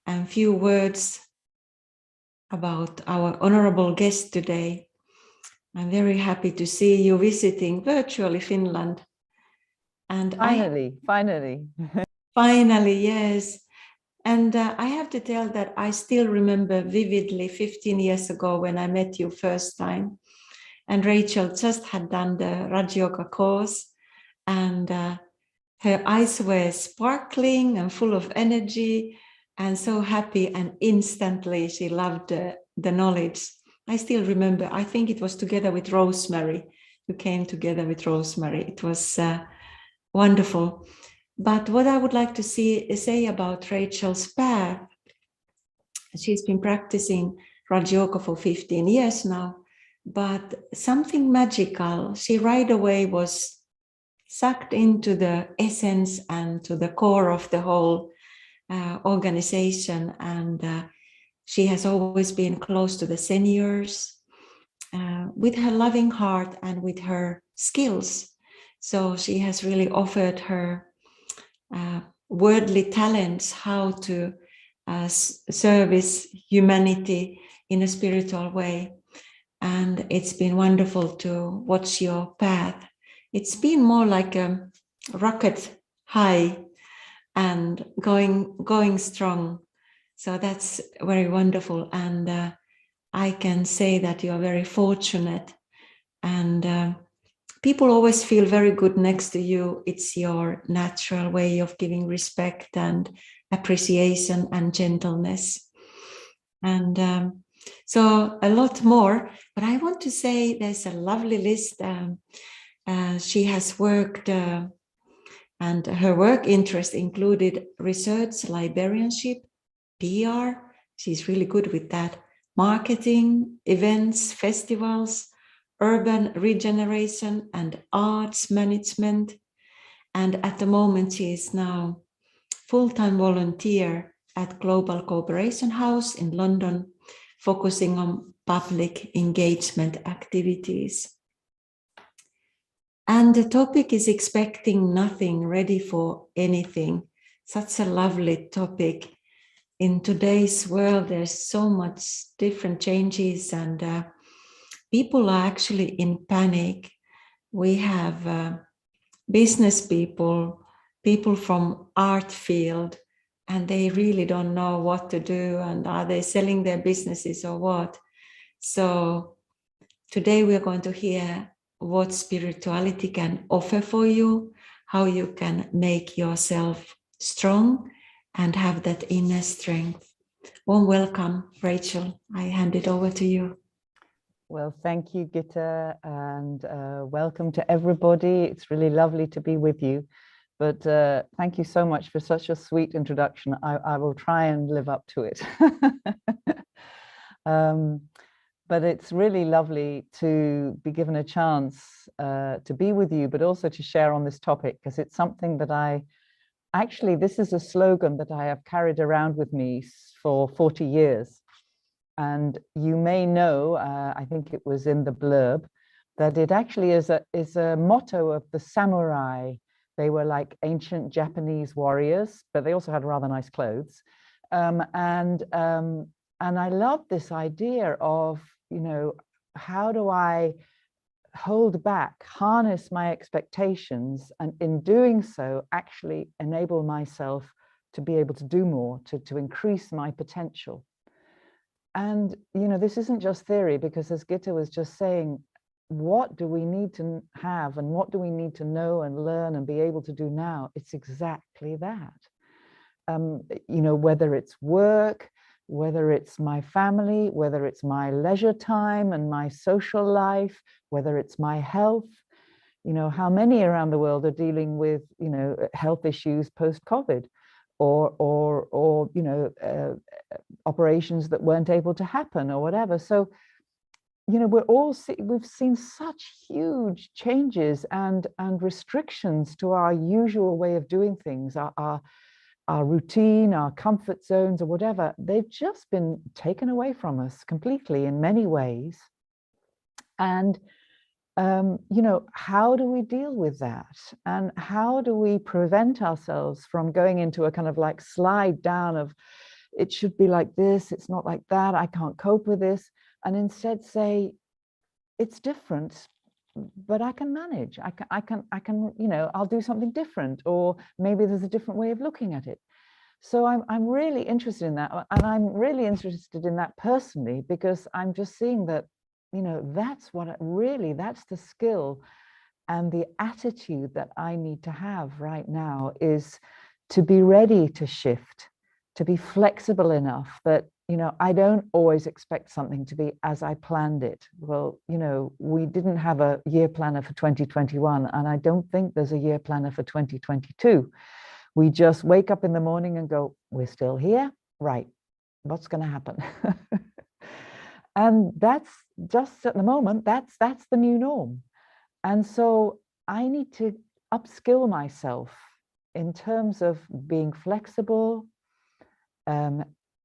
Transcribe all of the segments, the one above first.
and few words about our honorable guest today. I'm very happy to see you visiting virtually Finland. And finally. Finally, yes. And I have to tell that I still remember vividly 15 years ago when I met you first time. And Rachel just had done the Raj Yoga course, and her eyes were sparkling and full of energy and so happy, and instantly she loved the knowledge. I still remember, I think it was together with Rosemary. You came together with Rosemary. It was wonderful. But what I would like to say about Rachel's path, she's been practicing Raj Yoga for 15 years now, but something magical, she right away was sucked into the essence and to the core of the whole organization. And she has always been close to the seniors with her loving heart and with her skills. So she has really offered her worldly talents how to service humanity in a spiritual way. And it's been wonderful to watch your path. It's been more like a rocket high and going strong. So that's very wonderful. And I can say that you are very fortunate. And people always feel very good next to you. It's your natural way of giving respect and appreciation and gentleness. And so a lot more, but I want to say there's a lovely list. She has worked, and her work interest included research, librarianship, PR, she's really good with that, marketing, events, festivals, urban regeneration, and arts management. And at the moment, she is now full-time volunteer at Global Cooperation House in London, focusing on public engagement activities. And the topic is expecting nothing, ready for anything. Such a lovely topic. In today's world, there's so much different changes, and people are actually in panic. We have business people, people from art field, and they really don't know what to do, and are they selling their businesses or what? So today we're going to hear what spirituality can offer for you, how you can make yourself strong and have that inner strength. Warm welcome, Rachel. I hand it over to you. Well, thank you, Gitta, and welcome to everybody. It's really lovely to be with you. But thank you so much for such a sweet introduction. I will try and live up to it. But it's really lovely to be given a chance to be with you, but also to share on this topic, because it's something that actually, this is a slogan that I have carried around with me for 40 years. And you may know, I think it was in the blurb, that it actually is a motto of the samurai. They were like ancient Japanese warriors, but they also had rather nice clothes. And I love this idea of, you know, how do I hold back, harness my expectations, and in doing so, actually enable myself to be able to do more, to increase my potential. And, you know, this isn't just theory, because as Gitta was just saying, what do we need to have and what do we need to know and learn and be able to do now? It's exactly that. You know, whether it's work, whether it's my family, whether it's my leisure time and my social life, whether it's my health, you know, how many around the world are dealing with, you know, health issues post-COVID, or you know, operations that weren't able to happen or whatever. So, you know, we've seen such huge changes and restrictions to our usual way of doing things, our routine, our comfort zones or whatever. They've just been taken away from us completely in many ways. And, you know, how do we deal with that? And how do we prevent ourselves from going into a kind of like slide down of it should be like this, it's not like that, I can't cope with this, and instead say, it's different, but I can manage. I can, you know, I'll do something different, or maybe there's a different way of looking at it. So I'm really interested in that, and I'm really interested in that personally, because I'm just seeing that, you know, that's what that's the skill and the attitude that I need to have right now, is to be ready to shift, to be flexible enough that, you know, I don't always expect something to be as I planned it. Well, you know, we didn't have a year planner for 2021, and I don't think there's a year planner for 2022. We just wake up in the morning and go, we're still here, right? What's going to happen? And that's just at the moment, that's the new norm. And so I need to upskill myself in terms of being flexible,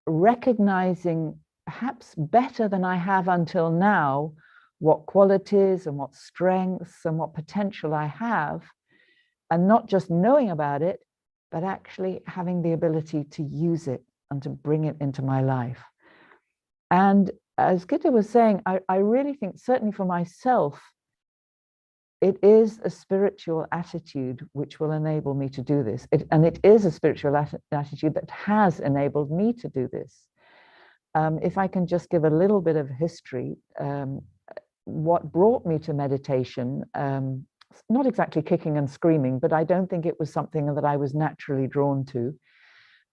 recognizing perhaps better than I have until now what qualities and what strengths and what potential I have, and not just knowing about it, but actually having the ability to use it and to bring it into my life. And as Gitta was saying, I really think, certainly for myself, it is a spiritual attitude which will enable me to do this. And it is a spiritual attitude that has enabled me to do this. If I can just give a little bit of history, what brought me to meditation, not exactly kicking and screaming, but I don't think it was something that I was naturally drawn to.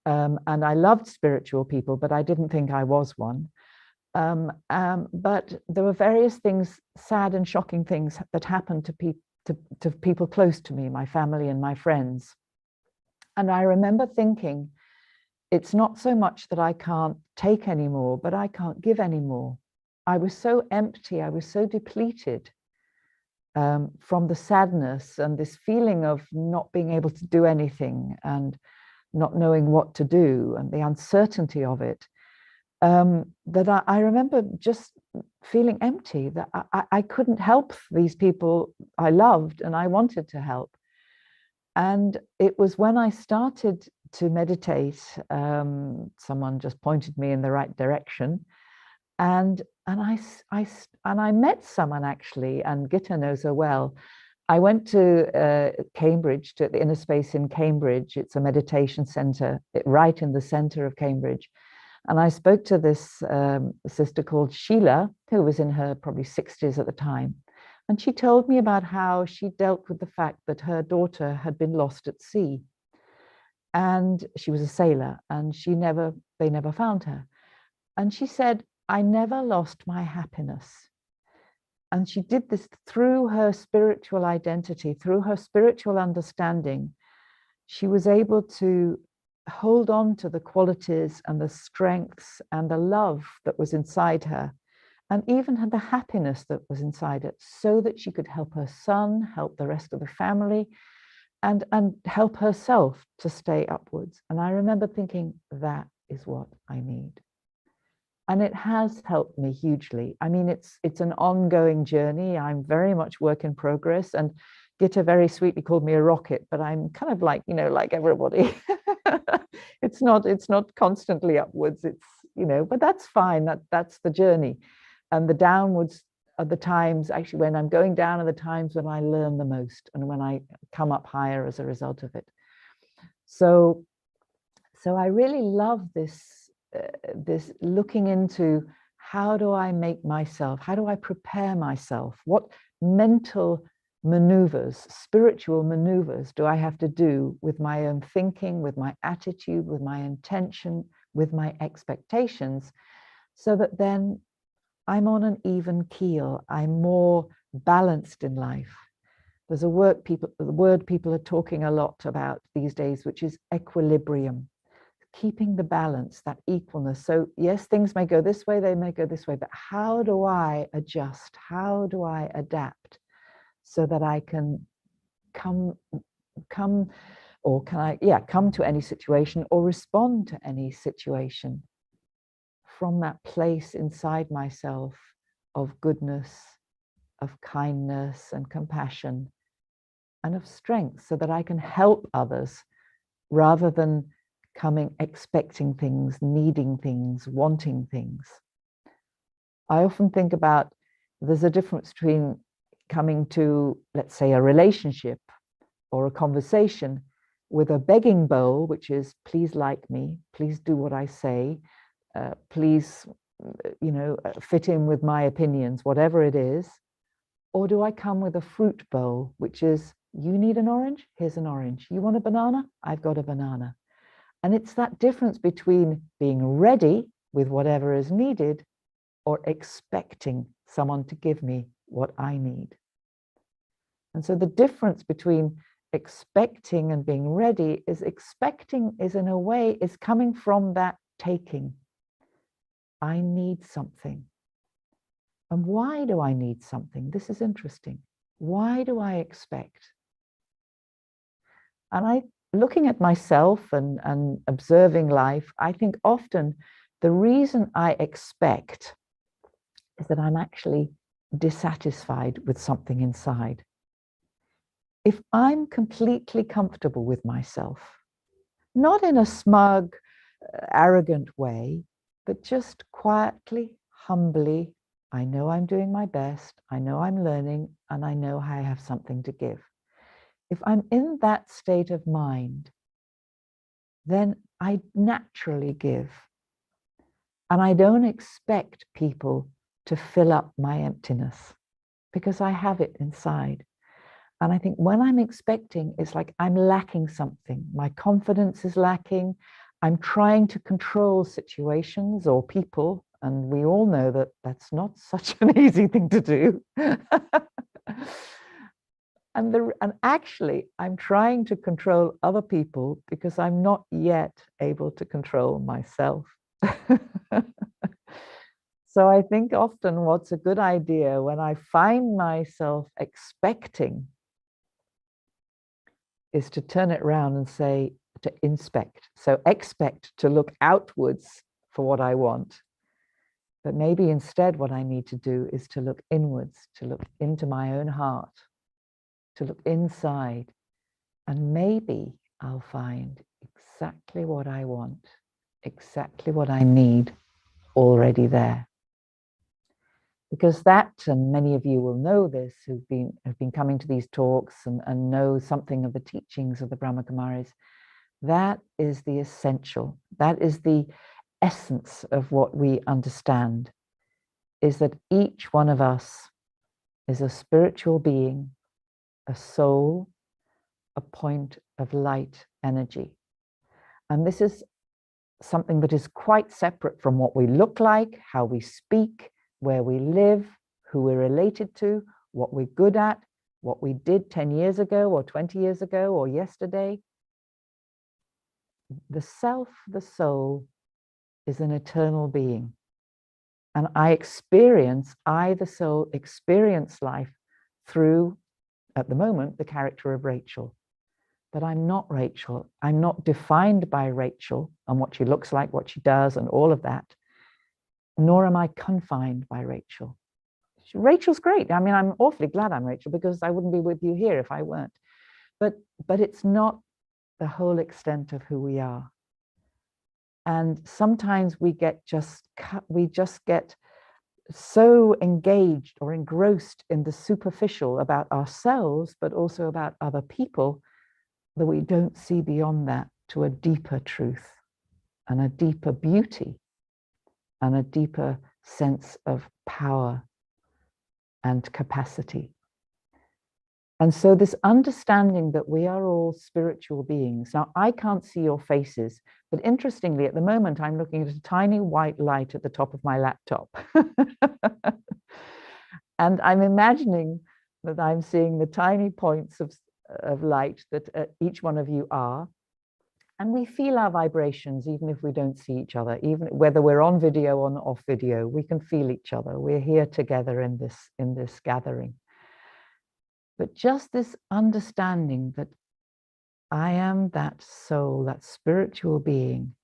And I loved spiritual people, but I didn't think I was one. But there were various things, sad and shocking things that happened to people close to me, my family and my friends. And I remember thinking, it's not so much that I can't take anymore, but I can't give anymore. I was so empty, I was so depleted from the sadness and this feeling of not being able to do anything and not knowing what to do and the uncertainty of it, that I remember just feeling empty, that I couldn't help these people I loved and I wanted to help. And it was when I started to meditate, someone just pointed me in the right direction, and I met someone actually, and Gitta knows her well. I went to Cambridge, to the Inner Space in Cambridge. It's a meditation center right in the center of Cambridge. And I spoke to this sister called Sheila, who was in her probably 60s at the time. And she told me about how she dealt with the fact that her daughter had been lost at sea. And she was a sailor, and they never found her. And she said, I never lost my happiness. And she did this through her spiritual identity, through her spiritual understanding. She was able to hold on to the qualities and the strengths and the love that was inside her, and even had the happiness that was inside it, so that she could help her son, help the rest of the family, and help herself to stay upwards. And I remember thinking, that is what I need. And it has helped me hugely. I mean, it's an ongoing journey. I'm very much work in progress. And Gitta very sweetly called me a rocket, but I'm kind of like, you know, like everybody. It's not constantly upwards. It's, you know, but that's fine. That's the journey. And the downwards are the times, actually, when I'm going down, are the times when I learn the most and when I come up higher as a result of it. So I really love this looking into, how do I make myself, how do I prepare myself? What mental maneuvers, spiritual maneuvers do I have to do with my own thinking, with my attitude, with my intention, with my expectations, so that then I'm on an even keel, I'm more balanced in life. There's a word people are talking a lot about these days, which is equilibrium. Keeping the balance, that equalness. So yes, things may go this way, they may go this way, but how do I adjust? How do I adapt so that I can come to any situation or respond to any situation from that place inside myself of goodness, of kindness and compassion and of strength, so that I can help others rather than coming, expecting things, needing things, wanting things. I often think about, there's a difference between coming to, let's say, a relationship or a conversation with a begging bowl, which is, please like me, please do what I say, please, fit in with my opinions, whatever it is. Or do I come with a fruit bowl, which is, you need an orange? Here's an orange. You want a banana? I've got a banana. And it's that difference between being ready with whatever is needed or expecting someone to give me what I need. And so the difference between expecting and being ready is, expecting is, in a way, is coming from that taking. I need something. And why do I need something? This is interesting. Why do I expect? And looking at myself and observing life, I think often the reason I expect is that I'm actually dissatisfied with something inside. If I'm completely comfortable with myself, not in a smug, arrogant way, but just quietly, humbly, I know I'm doing my best, I know I'm learning, and I know I have something to give. If I'm in that state of mind, then I naturally give. And I don't expect people to fill up my emptiness because I have it inside. And I think when I'm expecting, it's like I'm lacking something. My confidence is lacking. I'm trying to control situations or people. And we all know that that's not such an easy thing to do. And actually, I'm trying to control other people because I'm not yet able to control myself. So I think often what's a good idea when I find myself expecting is to turn it around and say, to inspect. So expect to look outwards for what I want. But maybe instead what I need to do is to look inwards, to look into my own heart, to look inside. And maybe I'll find exactly what I want, exactly what I need already there. Because that, and many of you will know this, have been coming to these talks and know something of the teachings of the Brahma Kumaris, that is the essential, that is the essence of what we understand, is that each one of us is a spiritual being, a soul, a point of light energy. And this is something that is quite separate from what we look like, how we speak, where we live, who we're related to, what we're good at, what we did 10 years ago or 20 years ago or yesterday. The self, the soul, is an eternal being. And the soul, experience life through, at the moment, the character of Rachel. But I'm not Rachel. I'm not defined by Rachel and what she looks like, what she does, and all of that. Nor am I confined by Rachel. Rachel's great. I mean, I'm awfully glad I'm Rachel because I wouldn't be with you here if I weren't. But it's not the whole extent of who we are. And sometimes we just get so engaged or engrossed in the superficial about ourselves, but also about other people, that we don't see beyond that to a deeper truth and a deeper beauty and a deeper sense of power and capacity. And so this understanding that we are all spiritual beings. Now, I can't see your faces, but interestingly, at the moment, I'm looking at a tiny white light at the top of my laptop. And I'm imagining that I'm seeing the tiny points of light that each one of you are. And we feel our vibrations, even if we don't see each other, even whether we're on video or off video, we can feel each other. We're here together in this gathering. But just this understanding that I am that soul, that spiritual being,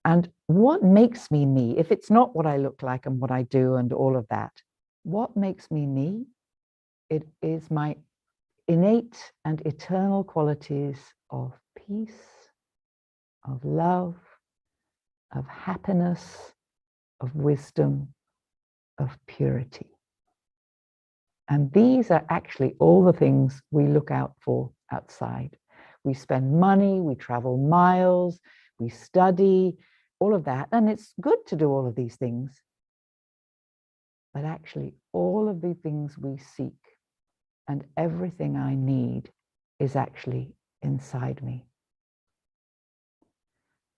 and what makes me me, if it's not what I look like and what I do and all of that, what makes me me? It is my innate and eternal qualities of peace, of love, of happiness, of wisdom, of purity. And these are actually all the things we look out for outside. We spend money, we travel miles, we study, all of that. And it's good to do all of these things. But actually, all of the things we seek and everything I need is actually inside me.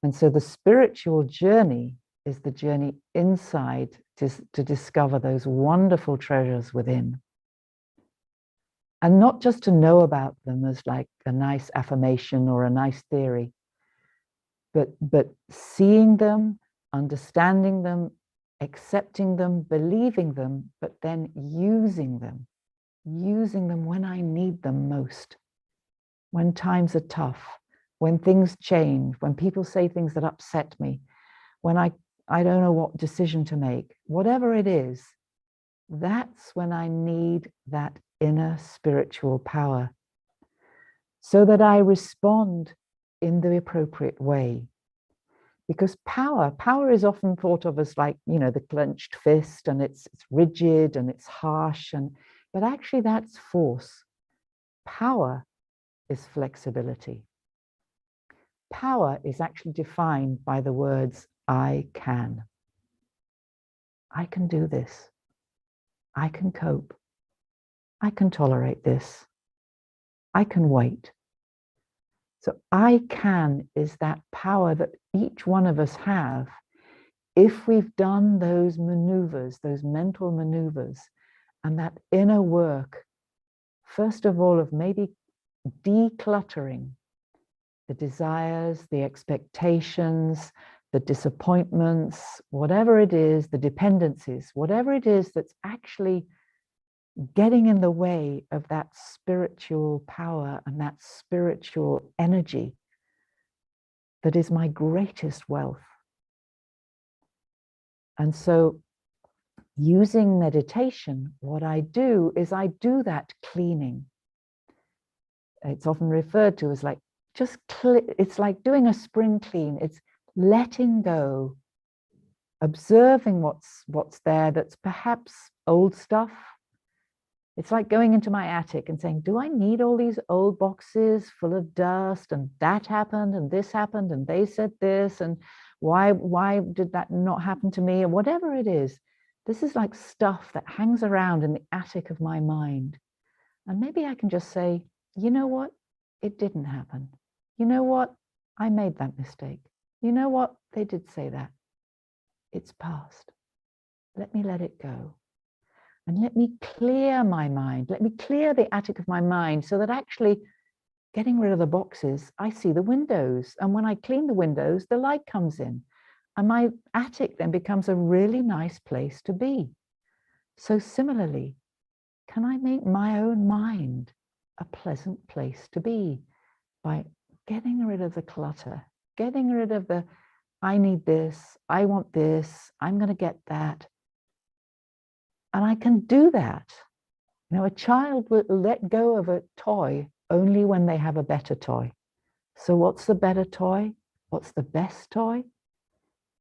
And so the spiritual journey is the journey inside to discover those wonderful treasures within. And not just to know about them as like a nice affirmation or a nice theory, but seeing them, understanding them, accepting them, believing them, but then using them when I need them most, when times are tough, when things change, when people say things that upset me, when I don't know what decision to make, whatever it is, that's when I need that inner spiritual power so that I respond in the appropriate way. Because power is often thought of as like, you know, the clenched fist, and it's rigid and it's harsh, but actually that's force. Power is flexibility. Power is actually defined by the words, I can. I can do this. I can cope. I can tolerate this. I can wait. So I can is that power that each one of us have if we've done those maneuvers, those mental maneuvers, and that inner work, first of all, of maybe decluttering the desires, the expectations, the disappointments, whatever it is, the dependencies, whatever it is that's actually getting in the way of that spiritual power and that spiritual energy that is my greatest wealth. And so using meditation, what I do is I do that cleaning. It's often referred to as like it's like doing a spring clean. It's letting go, observing what's there that's perhaps old stuff. It's like going into my attic and saying, do I need all these old boxes full of dust, and that happened and this happened and they said this, and why did that not happen to me, or whatever it is. This is like stuff that hangs around in the attic of my mind. And maybe I can just say, you know what? It didn't happen. You know what? I made that mistake. You know what? They did say that. It's past. Let me let it go. And let me clear my mind. Let me clear the attic of my mind so that actually getting rid of the boxes, I see the windows. And when I clean the windows, the light comes in. And my attic then becomes a really nice place to be. So similarly, can I make my own mind a pleasant place to be by getting rid of the clutter, getting rid of the, I need this, I want this, I'm going to get that. And I can do that. You know, a child will let go of a toy only when they have a better toy. So what's the better toy? What's the best toy?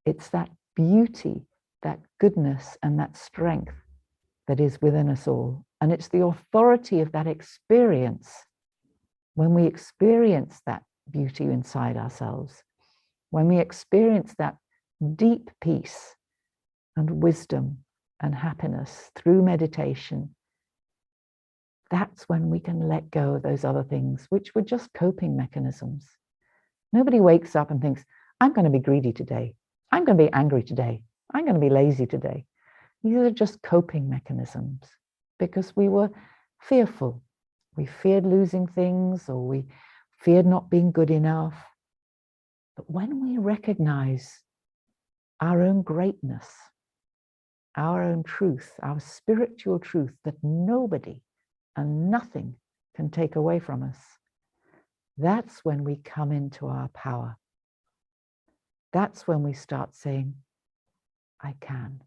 It's that beauty, that goodness, and that strength that is within us all. And it's the authority of that experience. When we experience that beauty inside ourselves, when we experience that deep peace and wisdom and happiness through meditation, that's when we can let go of those other things, which were just coping mechanisms. Nobody wakes up and thinks, I'm going to be greedy today. I'm going to be angry today. I'm going to be lazy today. These are just coping mechanisms because we were fearful. We feared losing things, or we feared not being good enough. But when we recognize our own greatness, our own truth, our spiritual truth that nobody and nothing can take away from us, that's when we come into our power. That's when we start saying, I can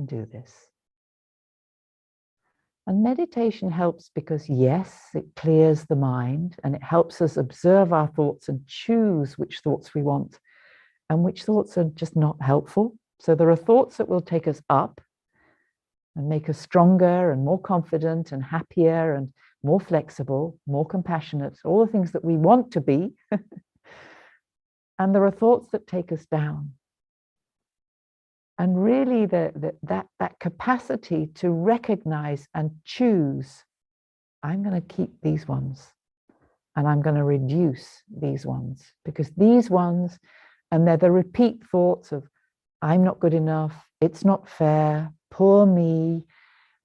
do this. And meditation helps because, yes, it clears the mind and it helps us observe our thoughts and choose which thoughts we want and which thoughts are just not helpful. So there are thoughts that will take us up and make us stronger and more confident and happier and more flexible, more compassionate, all the things that we want to be. And there are thoughts that take us down. And really that capacity to recognize and choose, I'm going to keep these ones and I'm going to reduce these ones, because these ones, and they're the repeat thoughts of, I'm not good enough, it's not fair, poor me,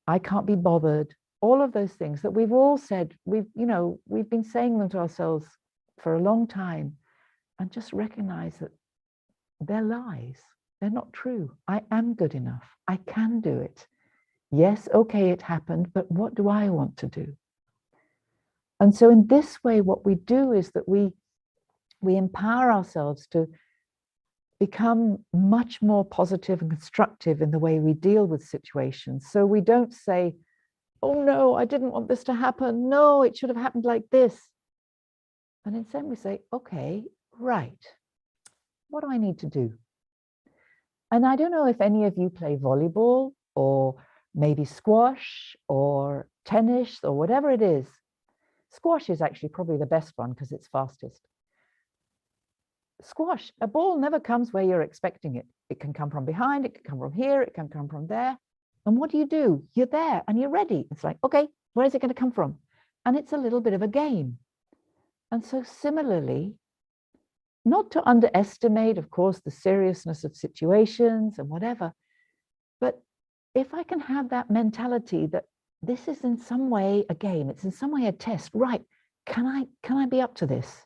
I can't be bothered, all of those things that we've all said, we've been saying them to ourselves for a long time, and just recognize that they're lies. They're not true. I am good enough. I can do it. Yes, okay, it happened, but what do I want to do? And so in this way, what we do is that we empower ourselves to become much more positive and constructive in the way we deal with situations. So we don't say, oh no, I didn't want this to happen. No, it should have happened like this. And instead we say, okay, right, what do I need to do? And I don't know if any of you play volleyball or maybe squash or tennis or whatever it is. Squash is actually probably the best one because it's fastest. Squash, a ball never comes where you're expecting it. It can come from behind, it can come from here, it can come from there. And what do? You're there and you're ready. It's like, okay, where is it going to come from? And it's a little bit of a game. And so similarly, not to underestimate, of course, the seriousness of situations and whatever, but if I can have that mentality that this is in some way a game, it's in some way a test, right? Can I be up to this?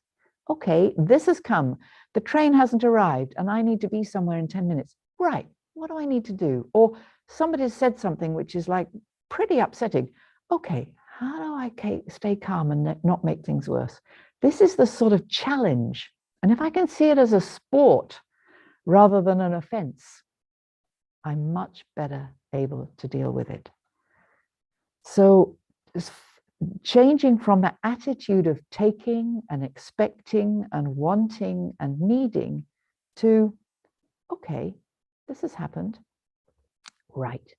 Okay, this has come. The train hasn't arrived and I need to be somewhere in 10 minutes. Right, what do I need to do? Or somebody said something which is like pretty upsetting. Okay, how do I stay calm and not make things worse? This is the sort of challenge. And if I can see it as a sport rather than an offense, I'm much better able to deal with it. So changing from the attitude of taking and expecting and wanting and needing to, okay, this has happened. Right.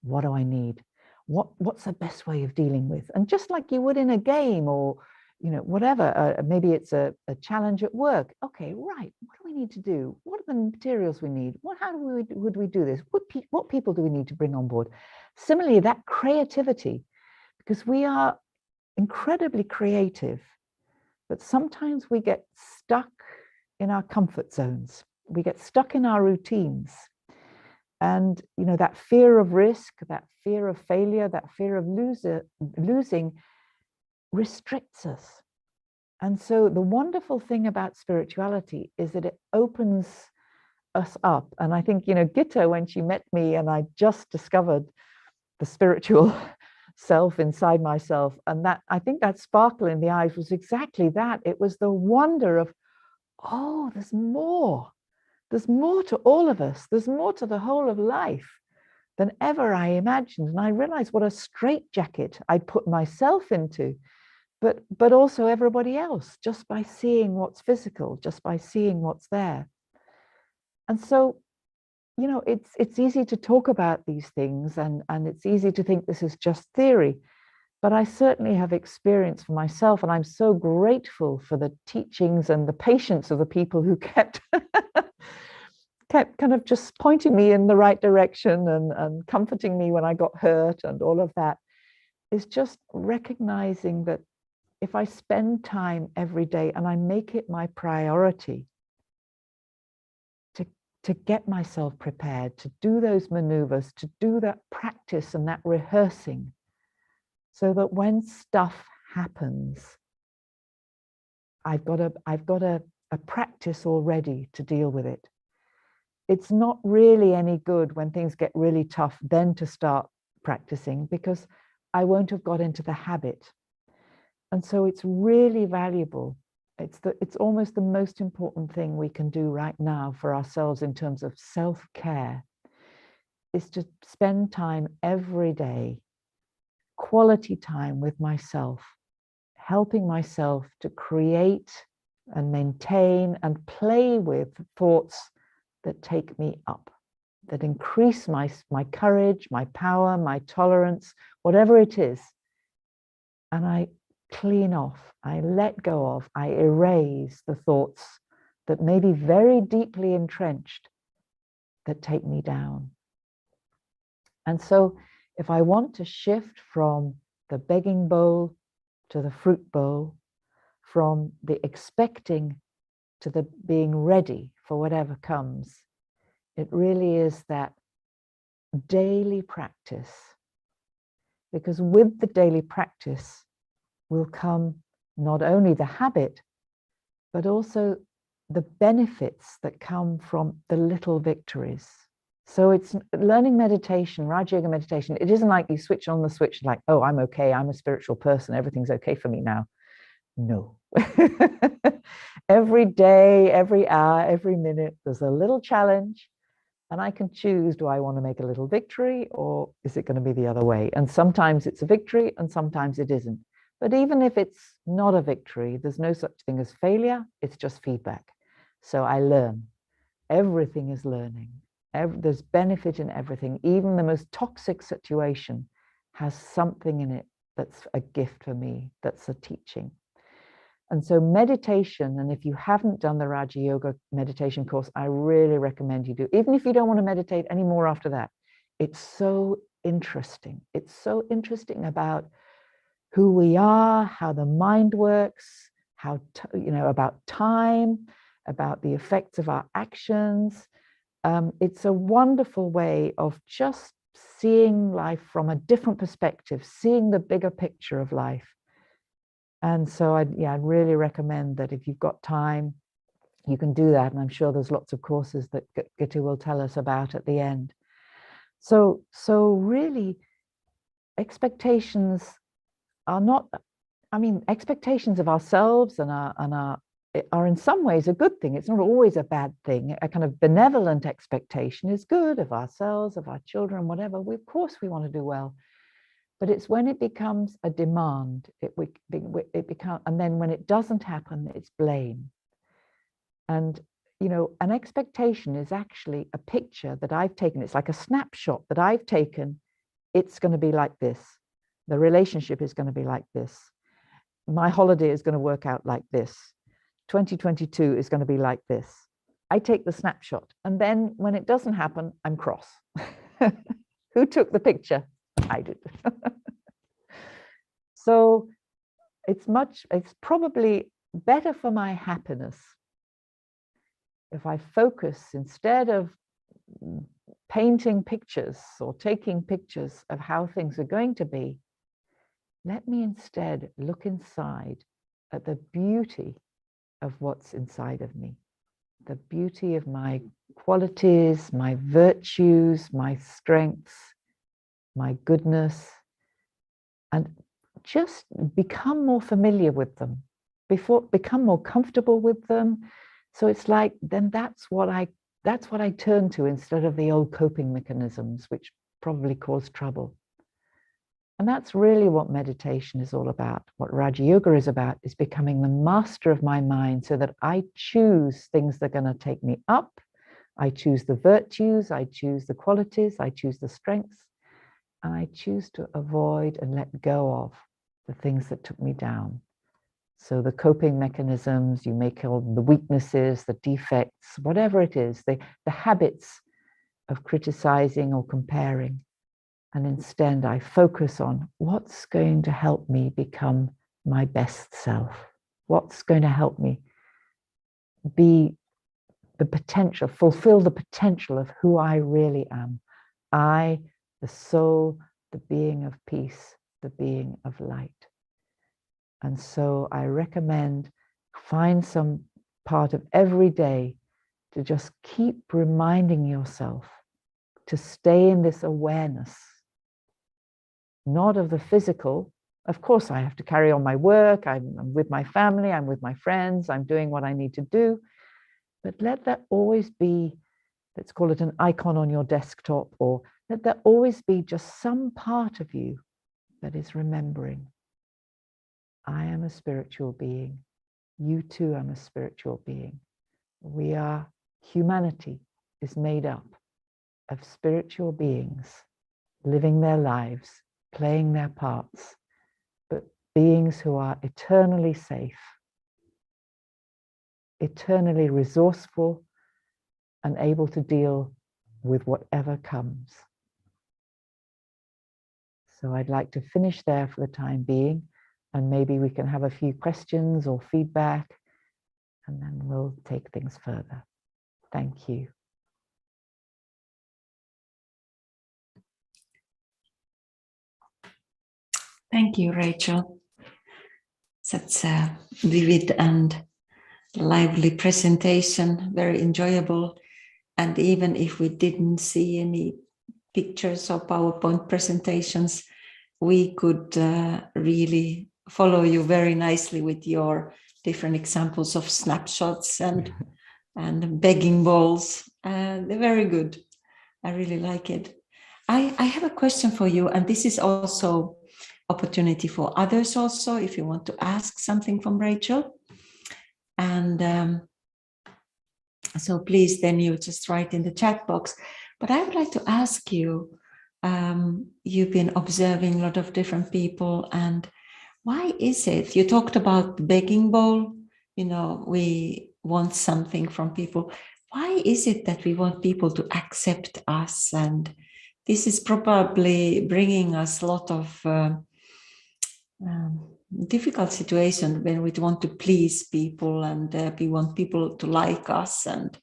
What do I need? What's the best way of dealing with? And just like you would in a game or whatever, maybe it's a challenge at work. Okay, right. What do we need to do? What are the materials we need? Would we do this? What people do we need to bring on board? Similarly, that creativity, because we are incredibly creative, but sometimes we get stuck in our comfort zones. We get stuck in our routines. And, that fear of risk, that fear of failure, that fear of losing restricts us. And so the wonderful thing about spirituality is that it opens us up. And I think, Gitta, when she met me and I just discovered the spiritual self inside myself, and that, I think that sparkle in the eyes was exactly that. It was the wonder of, oh, there's more. There's more to all of us. There's more to the whole of life than ever I imagined. And I realized what a straitjacket I'd put myself into, but also everybody else, just by seeing what's physical, just by seeing what's there. And so, it's easy to talk about these things and it's easy to think this is just theory, but I certainly have experience for myself, and I'm so grateful for the teachings and the patience of the people who kept kind of just pointing me in the right direction and comforting me when I got hurt and all of that. Is just recognizing that if I spend time every day and I make it my priority to get myself prepared, to do those maneuvers, to do that practice and that rehearsing, so that when stuff happens, I've got a practice already to deal with it. It's not really any good when things get really tough then to start practicing, because I won't have got into the habit. And so it's really valuable. It's almost the most important thing we can do right now for ourselves in terms of self-care, is to spend time every day quality time with myself, helping myself to create and maintain and play with thoughts that take me up, that increase my courage, my power, my tolerance, whatever it is. And I clean off, I let go of, I erase the thoughts that may be very deeply entrenched that take me down. And so if I want to shift from the begging bowl to the fruit bowl, from the expecting to the being ready for whatever comes, it really is that daily practice. Because with the daily practice will come not only the habit, but also the benefits that come from the little victories. So it's learning meditation, Raja Yoga meditation. It isn't like you switch on the switch like, oh, I'm okay, I'm a spiritual person, everything's okay for me now. No. Every day, every hour, every minute, there's a little challenge. And I can choose, do I want to make a little victory or is it going to be the other way? And sometimes it's a victory and sometimes it isn't. But even if it's not a victory, there's no such thing as failure. It's just feedback. So I learn. Everything is learning. There's benefit in everything. Even the most toxic situation has something in it that's a gift for me, that's a teaching. And so meditation, and if you haven't done the Raja Yoga meditation course, I really recommend you do. Even if you don't want to meditate anymore after that, it's so interesting. It's so interesting about who we are, how the mind works, how, about time, about the effects of our actions. It's a wonderful way of just seeing life from a different perspective, seeing the bigger picture of life. And so I'd really recommend that if you've got time, you can do that. And I'm sure there's lots of courses that Gitu will tell us about at the end. So really, expectations are not, expectations of ourselves and are in some ways a good thing. It's not always a bad thing. A kind of benevolent expectation is good of ourselves, of our children, whatever. Of course we want to do well. But it's when it becomes a demand, it becomes, and then when it doesn't happen, it's blame. And, an expectation is actually a picture that I've taken. It's like a snapshot that I've taken. It's going to be like this. The relationship is going to be like this. My holiday is going to work out like this. 2022 is going to be like this. I take the snapshot. And then when it doesn't happen, I'm cross. Who took the picture? I did. So it's probably better for my happiness if I focus, instead of painting pictures or taking pictures of how things are going to be, let me instead look inside at the beauty of what's inside of me, the beauty of my qualities, my virtues, my strengths, my goodness, and just become more familiar with them, become more comfortable with them. So it's like, then that's what I turn to instead of the old coping mechanisms, which probably cause trouble. And that's really what meditation is all about. What Raja Yoga is about is becoming the master of my mind so that I choose things that are going to take me up. I choose the virtues, I choose the qualities, I choose the strengths, and I choose to avoid and let go of the things that took me down. So the coping mechanisms, you may call them the weaknesses, the defects, whatever it is, the habits of criticizing or comparing. And instead, I focus on what's going to help me become my best self. What's going to help me be the potential, fulfill the potential of who I really am. I, the soul, the being of peace, the being of light. And so I recommend find some part of every day to just keep reminding yourself to stay in this awareness, not of the physical. Of course, I have to carry on my work. I'm with my family. I'm with my friends. I'm doing what I need to do. But let that always be, let's call it an icon on your desktop, or let that always be just some part of you that is remembering. I am a spiritual being. You too are a spiritual being. We are, humanity is made up of spiritual beings living their lives, playing their parts, but beings who are eternally safe, eternally resourceful, and able to deal with whatever comes. So I'd like to finish there for the time being, and maybe we can have a few questions or feedback, and then we'll take things further. Thank you. Thank you, Rachel. Such a vivid and lively presentation, very enjoyable. And even if we didn't see any pictures or PowerPoint presentations, we could really follow you very nicely with your different examples of snapshots and begging bowls. They're very good. I really like it. I have a question for you, and this is also opportunity for others also, if you want to ask something from Rachel. And so please, then you just write in the chat box. But I would like to ask you, you've been observing a lot of different people, and why is it, you talked about the begging bowl, you know, we want something from people. Why is it that we want people to accept us? And this is probably bringing us a lot of difficult situation when we want to please people, and we want people to like us. And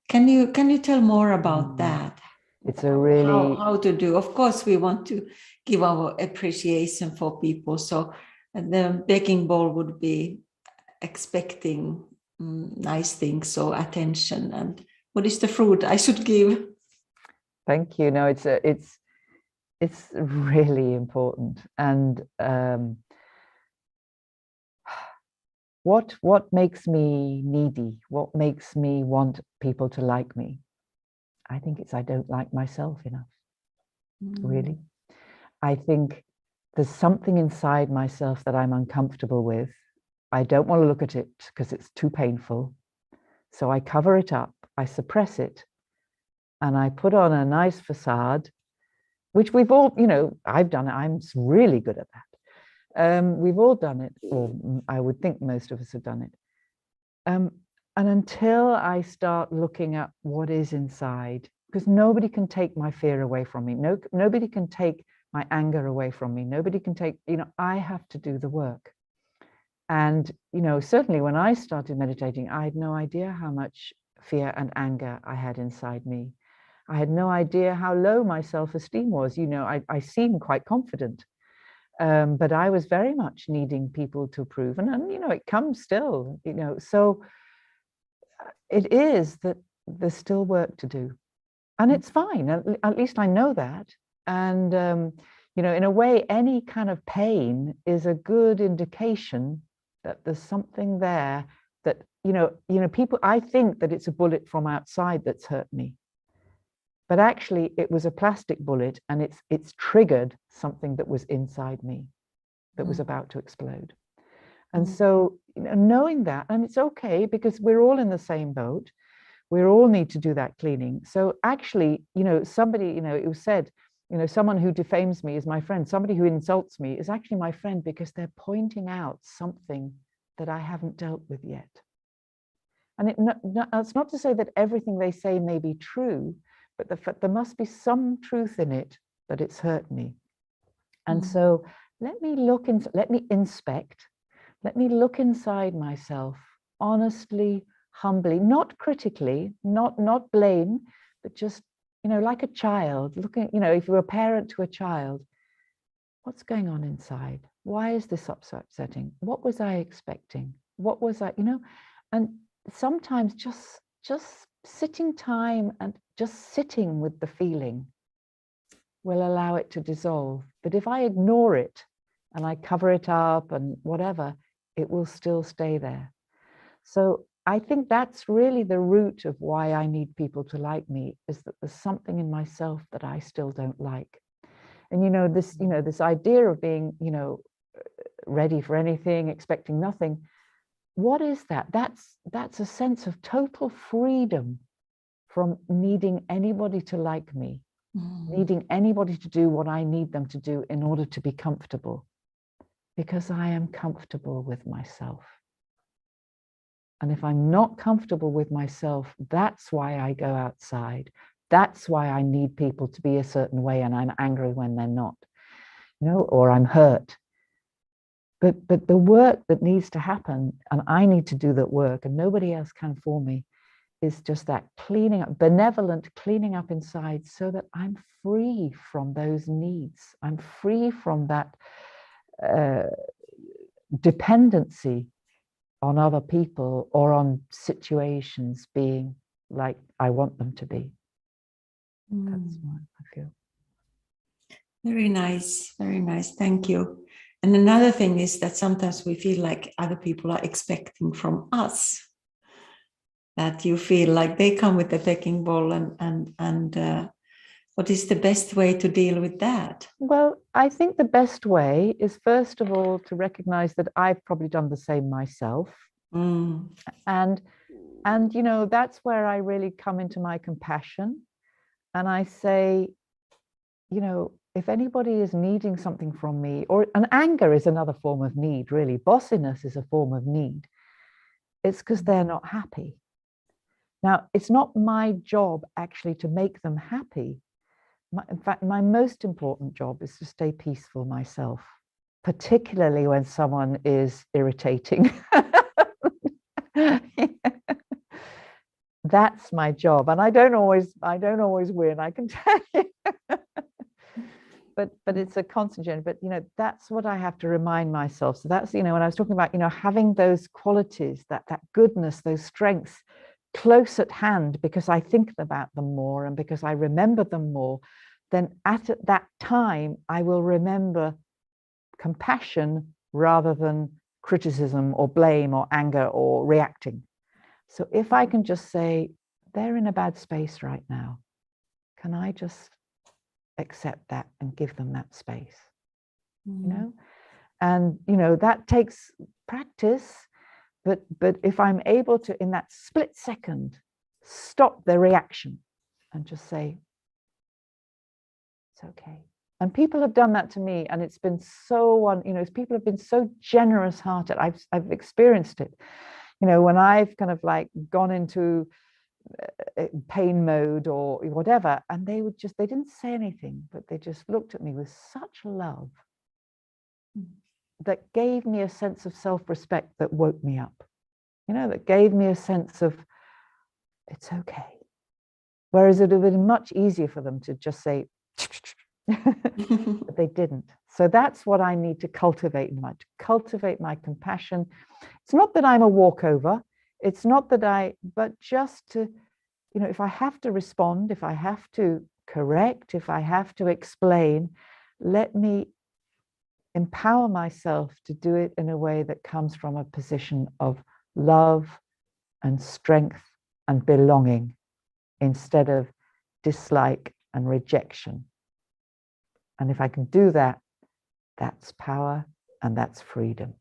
can you tell more about that? It's a really how to do. Of course, we want to give our appreciation for people. So the begging bowl would be expecting nice things or attention. And what is the fruit I should give? Thank you. No, it's really important. And what makes me needy? What makes me want people to like me? I think it's I don't like myself enough. Really. I think there's something inside myself that I'm uncomfortable with. I don't want to look at it because it's too painful. So I cover it up, I suppress it, and I put on a nice facade, which we've all, you know, I've done it. I'm really good at that. We've all done it, or I would think most of us have done it. And until I start looking at what is inside, because nobody can take my fear away from me. Nobody can take my anger away from me. Nobody can take, you know, I have to do the work. And, you know, certainly when I started meditating, I had no idea how much fear and anger I had inside me. I had no idea how low my self-esteem was. You know, I seemed quite confident, but I was very much needing people to approve. And, you know, it comes still, you know, so it is that there's still work to do. And it's fine, at least I know that. And, you know, in a way, any kind of pain is a good indication that there's something there that, you know, people, I think that it's a bullet from outside that's hurt me. But actually it was a plastic bullet, and it's triggered something that was inside me that was about to explode. And so, you know, knowing that, and it's okay because we're all in the same boat. We all need to do that cleaning. So actually, you know, somebody, you know, it was said, you know, someone who defames me is my friend. Somebody who insults me is actually my friend because they're pointing out something that I haven't dealt with yet. And it's not to say that everything they say may be true, but there must be some truth in it that it's hurt me. And so let me inspect, let me look inside myself honestly, humbly, not critically, not blame, but just, you know, like a child looking, you know, if you're a parent to a child, what's going on inside? Why is this upsetting? What was I expecting? What was I, you know? And sometimes just sitting time and just sitting with the feeling will allow it to dissolve. But if I ignore it and I cover it up and whatever, it will still stay there. So I think that's really the root of why I need people to like me, is that there's something in myself that I still don't like. And this idea of being ready for anything, expecting nothing, what is that? That's a sense of total freedom from needing anybody to like me, needing anybody to do what I need them to do in order to be comfortable, because I am comfortable with myself. And if I'm not comfortable with myself, that's why I go outside. That's why I need people to be a certain way and I'm angry when they're not, or I'm hurt. But the work that needs to happen, and I need to do that work, and nobody else can for me, is just that cleaning up, benevolent cleaning up inside, so that I'm free from those needs. I'm free from that dependency on other people or on situations being like I want them to be. That's what I feel. Very nice, very nice. Thank you. And another thing is that sometimes we feel like other people are expecting from us, that you feel like they come with the pecking ball, and what is the best way to deal with that? Well, I think the best way is, first of all, to recognize that I've probably done the same myself. And that's where I really come into my compassion. And I say, if anybody is needing something from me, and anger is another form of need, really. Bossiness is a form of need. It's because they're not happy. Now, it's not my job actually to make them happy. In fact, my most important job is to stay peaceful myself, particularly when someone is irritating. That's my job, and I don't always win, I can tell you. But it's a constant journey. But that's what I have to remind myself. So that's when I was talking about having those qualities, that goodness, those strengths close at hand, because I think about them more and because I remember them more, then at that time I will remember compassion rather than criticism or blame or anger or reacting. So if I can just say, they're in a bad space right now, can I just accept that and give them that space? And that takes practice, but if I'm able to, in that split second, stop the reaction and just say, it's okay. And people have done that to me, and it's been so people have been so generous hearted. I've experienced it, when I've kind of like gone into pain mode or whatever, and they didn't say anything, but they just looked at me with such love that gave me a sense of self-respect that woke me up, that gave me a sense of it's okay. Whereas it would have been much easier for them to just say, but they didn't. So that's what I need to cultivate my compassion. It's not that I'm a walkover. It's not that but just to, if I have to respond, if I have to correct, if I have to explain, let me empower myself to do it in a way that comes from a position of love and strength and belonging, instead of dislike and rejection. And if I can do that, that's power and that's freedom.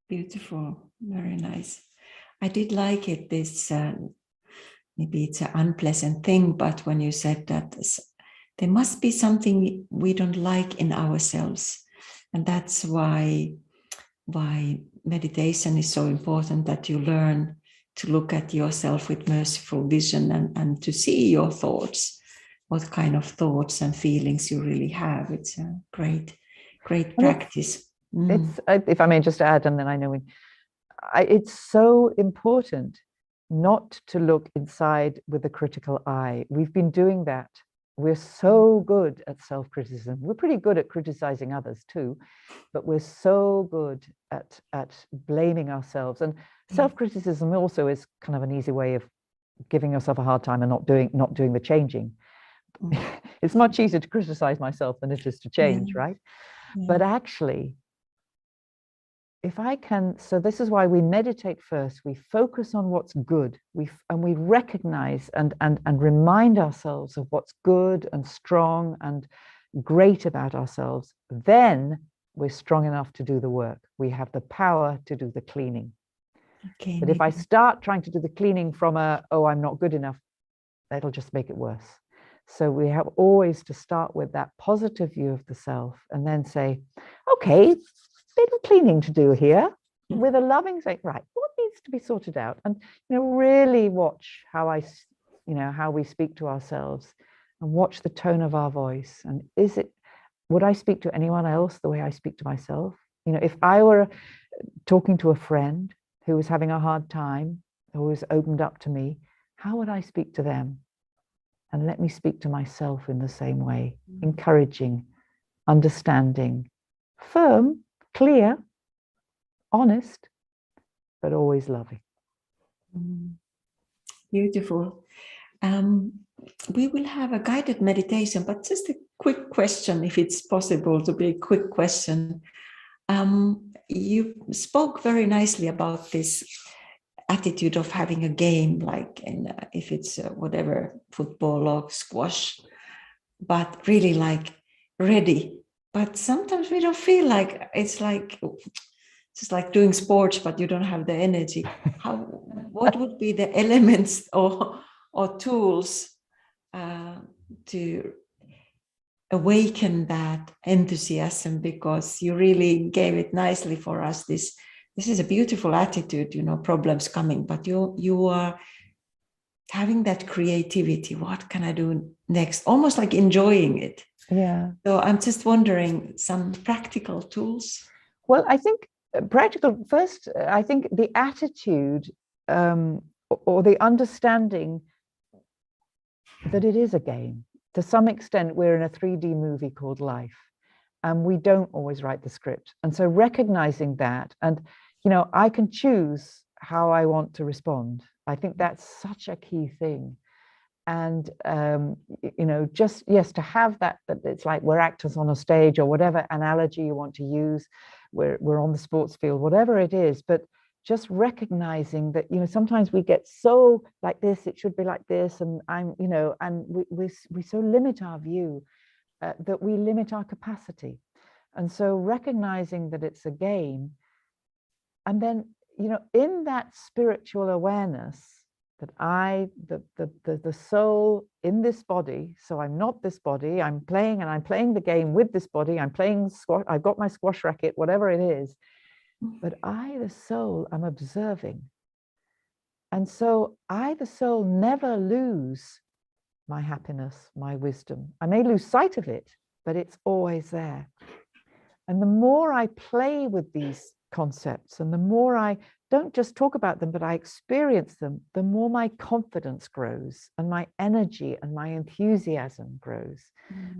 Beautiful, very nice. I did like it, this, maybe it's an unpleasant thing, but when you said that there must be something we don't like in ourselves. And that's why meditation is so important, that you learn to look at yourself with merciful vision and to see your thoughts, what kind of thoughts and feelings you really have. It's a great practice. It's, if I may just add, and then I know it's so important not to look inside with a critical eye. We've been doing that. We're so good at self-criticism. We're pretty good at criticizing others too, but we're so good at blaming ourselves. And self-criticism also is kind of an easy way of giving yourself a hard time and not doing the changing. It's much easier to criticize myself than it is to change, right? But actually, if I can, so this is why we meditate first. We focus on what's good. And we recognize and remind ourselves of what's good and strong and great about ourselves. Then we're strong enough to do the work. We have the power to do the cleaning. Okay, But if I start trying to do the cleaning from oh, I'm not good enough, that'll just make it worse. So we have always to start with that positive view of the self and then say, okay, bit of cleaning to do here, with a loving say, right, what needs to be sorted out? And really watch how how we speak to ourselves, and watch the tone of our voice. And would I speak to anyone else the way I speak to myself? If I were talking to a friend who was having a hard time, who was opened up to me, how would I speak to them? And let me speak to myself in the same way, encouraging, understanding, firm, clear, honest, but always loving. Beautiful. We will have a guided meditation, but just a quick question, if it's possible to be a quick question. You spoke very nicely about this attitude of having a game, like if it's whatever, football or squash, but really like ready. But sometimes we don't feel like it's just like doing sports, but you don't have the energy. What would be the elements or tools to awaken that enthusiasm? Because you really gave it nicely for us. This is a beautiful attitude, problems coming, but you are having that creativity. What can I do next? Almost like enjoying it. Yeah. So I'm just wondering, some practical tools. Well, I think practical first. I think the attitude or the understanding that it is a game. To some extent, we're in a 3D movie called life, and we don't always write the script. And so recognizing that, and I can choose how I want to respond. I think that's such a key thing. And just to have that it's like we're actors on a stage, or whatever analogy you want to use. We're on the sports field, whatever it is, but just recognizing that sometimes we get so like this, it should be like this, and and we so limit our view that we limit our capacity. And so recognizing that it's a game, and then in that spiritual awareness that the soul in this body, so I'm not this body, I'm playing the game with this body, I'm playing squash, I've got my squash racket, whatever it is, but I, the soul, am observing. And so I, the soul, never lose my happiness, my wisdom. I may lose sight of it, but it's always there. And the more I play with these concepts, and the more I don't just talk about them, but I experience them, the more my confidence grows, and my energy and my enthusiasm grows.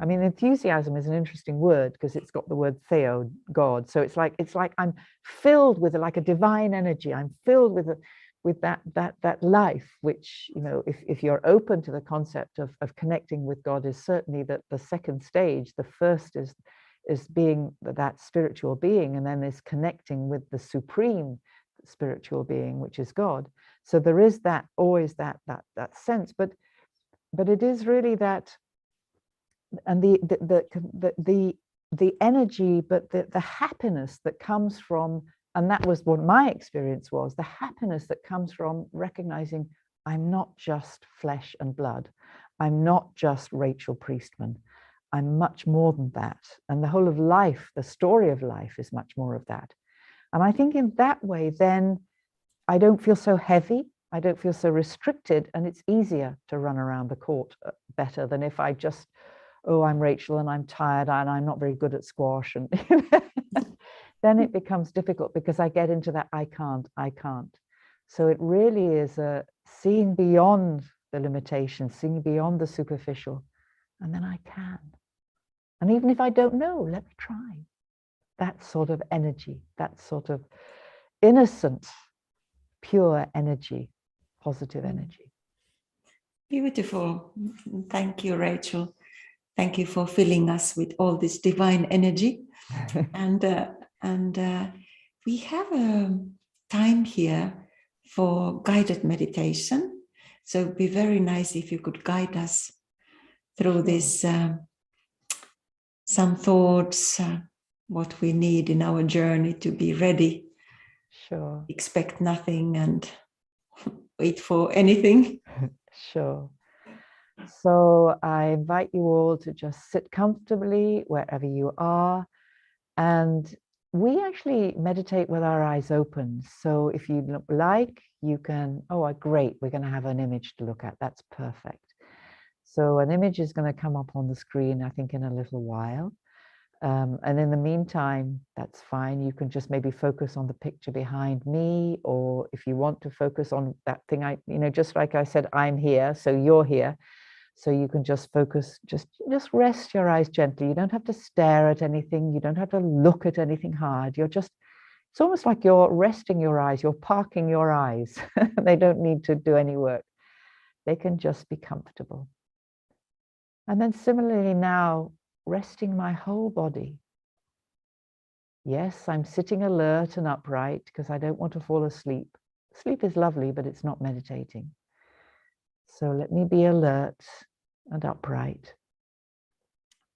I mean, enthusiasm is an interesting word because it's got the word theo, God. So it's like I'm filled with like a divine energy. I'm filled with that life, which, if you're open to the concept of connecting with God, is certainly that the second stage. The first is being that spiritual being, and then is connecting with the supreme spiritual being, which is God. So there is that always that sense, but it is really that, and the energy, but the happiness that comes from, and that was what my experience was, the happiness that comes from recognizing I'm not just flesh and blood, I'm not just Rachel Priestman, I'm much more than that. And the whole of life, the story of life, is much more of that. And I think in that way, then I don't feel so heavy, I don't feel so restricted, and it's easier to run around the court better than if I just, oh, I'm Rachel and I'm tired and I'm not very good at squash. And then it becomes difficult because I get into that I can't. So it really is seeing beyond the limitations, seeing beyond the superficial, and then I can. And even if I don't know, let me try. That sort of energy, that sort of innocent, pure energy, positive energy. Beautiful. Thank you, Rachel. Thank you for filling us with all this divine energy. and we have a time here for guided meditation. So it'd be very nice if you could guide us through this, some thoughts, what we need in our journey to be ready. Sure. Expect nothing and wait for anything. Sure. So I invite you all to just sit comfortably wherever you are. And we actually meditate with our eyes open. So if you like, you can, oh, great, we're going to have an image to look at. That's perfect. So an image is going to come up on the screen, I think, in a little while. And in the meantime, that's fine. You can just maybe focus on the picture behind me, or if you want to focus on that thing, just like I said, I'm here, so you're here. So you can just focus, just rest your eyes gently. You don't have to stare at anything. You don't have to look at anything hard. It's almost like you're resting your eyes. You're parking your eyes. They don't need to do any work. They can just be comfortable. And then similarly now, resting my whole body. Yes, I'm sitting alert and upright because I don't want to fall asleep. Sleep is lovely, but it's not meditating. So let me be alert and upright.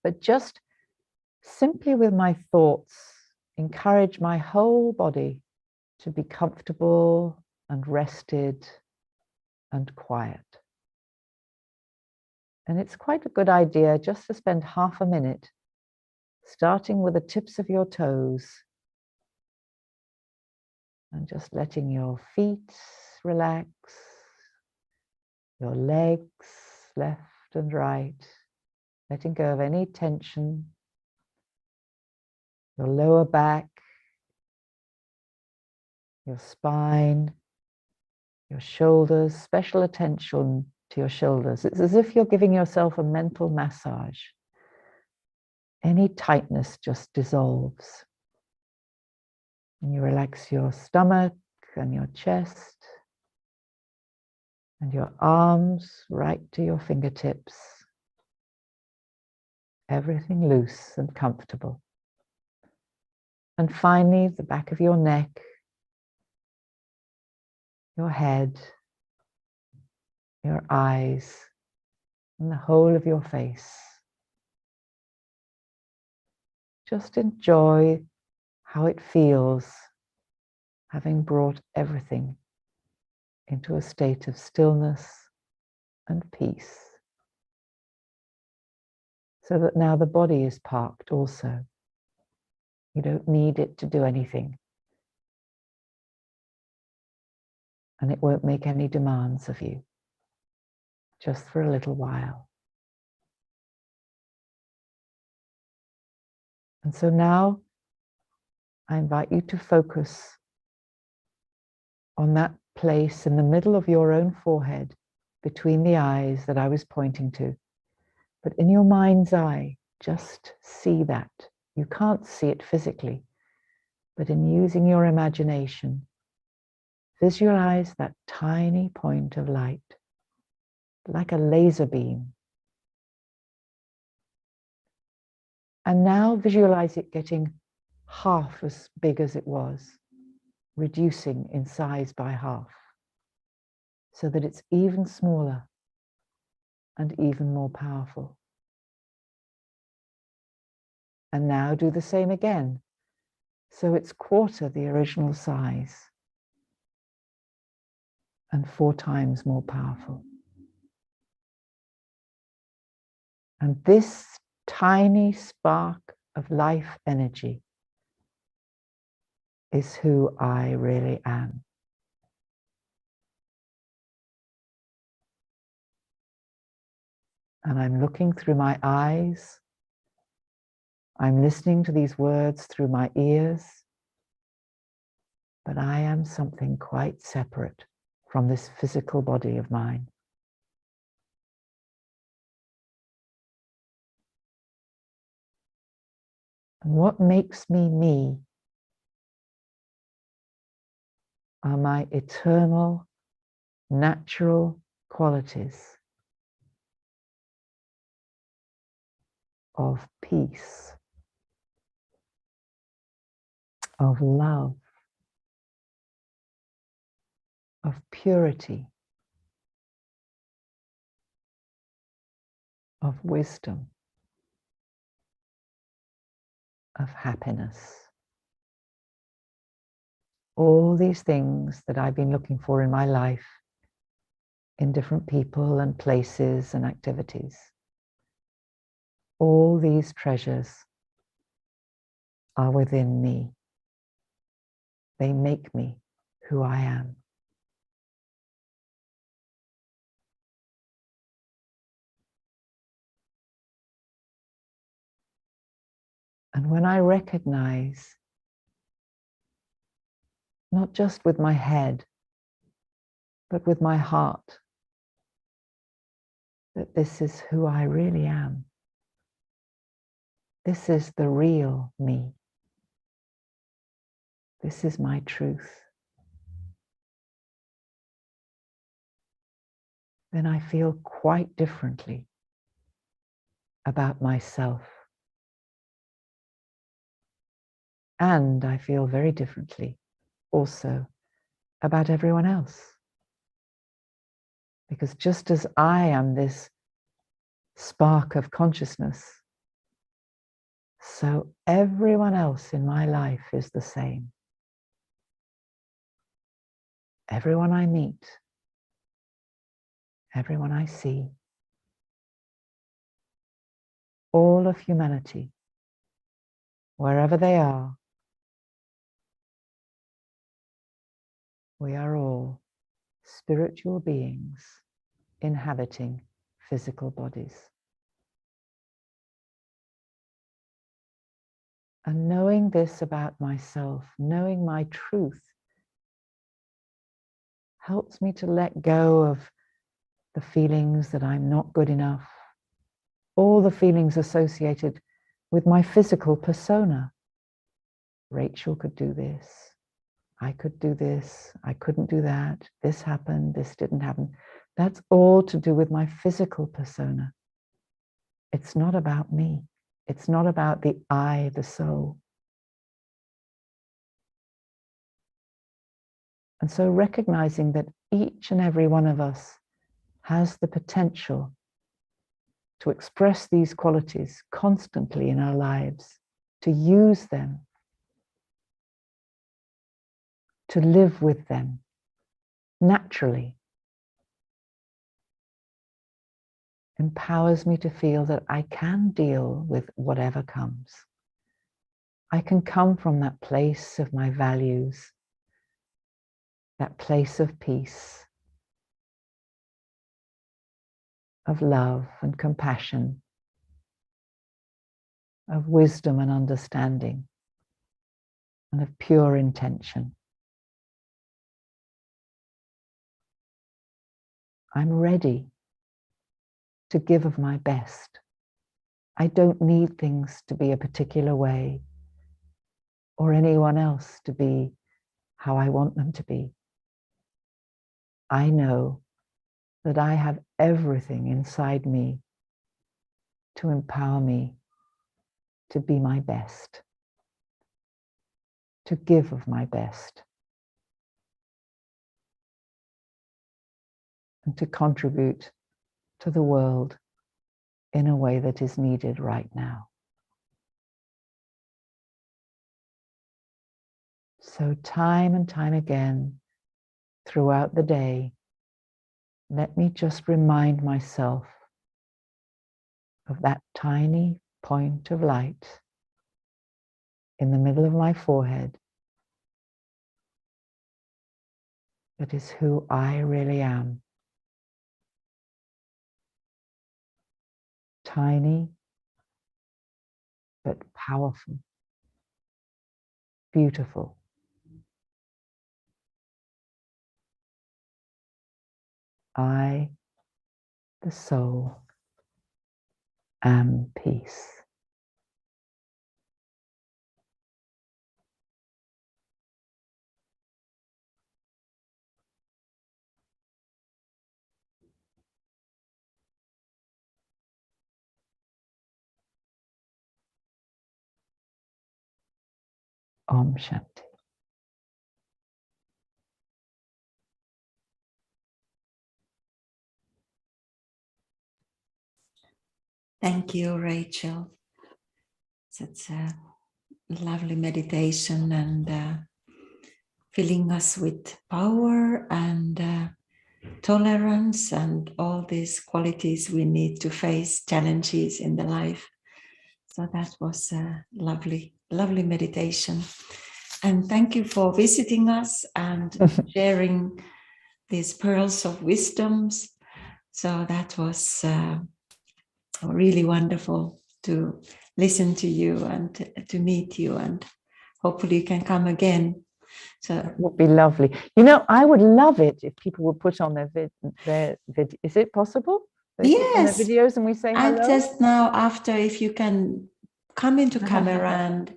But just simply with my thoughts, encourage my whole body to be comfortable and rested and quiet. And it's quite a good idea just to spend half a minute, starting with the tips of your toes and just letting your feet relax, your legs left and right, letting go of any tension, your lower back, your spine, your shoulders, special attention to your shoulders. It's as if you're giving yourself a mental massage. Any tightness just dissolves. And you relax your stomach and your chest and your arms right to your fingertips. Everything loose and comfortable. And finally, the back of your neck, your head, your eyes, and the whole of your face. Just enjoy how it feels, having brought everything into a state of stillness and peace. So that now the body is parked also. You don't need it to do anything. And it won't make any demands of you, just for a little while. And so now I invite you to focus on that place in the middle of your own forehead, between the eyes that I was pointing to. But in your mind's eye, just see that. You can't see it physically, but in using your imagination, visualize that tiny point of light, like a laser beam. And now visualize it getting half as big as it was, reducing in size by half, so that it's even smaller and even more powerful. And now do the same again, so it's quarter the original size and 4 times more powerful. And this tiny spark of life energy is who I really am. And I'm looking through my eyes. I'm listening to these words through my ears. But I am something quite separate from this physical body of mine. And what makes me me are my eternal, natural qualities of peace, of love, of purity, of wisdom, of happiness. All these things that I've been looking for in my life, in different people and places and activities. All these treasures are within me. They make me who I am. And when I recognize, not just with my head, but with my heart, that this is who I really am. This is the real me. This is my truth. Then I feel quite differently about myself. And I feel very differently also about everyone else. Because just as I am this spark of consciousness, so everyone else in my life is the same. Everyone I meet, everyone I see, all of humanity, wherever they are, we are all spiritual beings inhabiting physical bodies. And knowing this about myself, knowing my truth, helps me to let go of the feelings that I'm not good enough, all the feelings associated with my physical persona. Rachel could do this. I could do this. I couldn't do that. This happened. This didn't happen. That's all to do with my physical persona. It's not about me. It's not about the I, the soul. And so recognizing that each and every one of us has the potential to express these qualities constantly in our lives, to use them, to live with them naturally, empowers me to feel that I can deal with whatever comes. I can come from that place of my values, that place of peace, of love and compassion, of wisdom and understanding, and of pure intention. I'm ready to give of my best. I don't need things to be a particular way or anyone else to be how I want them to be. I know that I have everything inside me to empower me to be my best, to give of my best, and to contribute to the world in a way that is needed right now. So time and time again, throughout the day, let me just remind myself of that tiny point of light in the middle of my forehead that is who I really am. Tiny, but powerful, beautiful. I, the soul, am peace. Om Shanti. Thank you, Rachel. Such a lovely meditation and filling us with power and tolerance and all these qualities we need to face challenges in the life. So that was a lovely, lovely meditation. And thank you for visiting us and sharing these pearls of wisdoms. So that was really wonderful to listen to you and to meet you, and hopefully you can come again. So that would be lovely. You know, I would love it if people would put on their vid. Is it possible? They put on their yes, videos and we say hello. and just now after, if you can come into camera and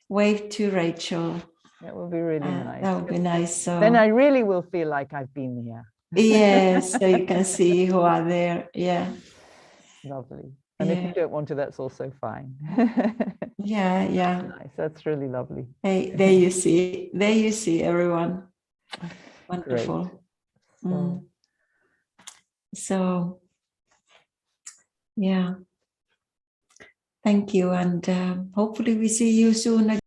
wave to Rachel. That would be really nice. That would be nice. So then I really will feel like I've been here. yes, so you can see who are there. Yeah. Lovely. And if you don't want to, that's also fine. Yeah. Nice. That's really lovely. Hey, there you see everyone. Wonderful. So yeah. Thank you, and hopefully we see you soon again.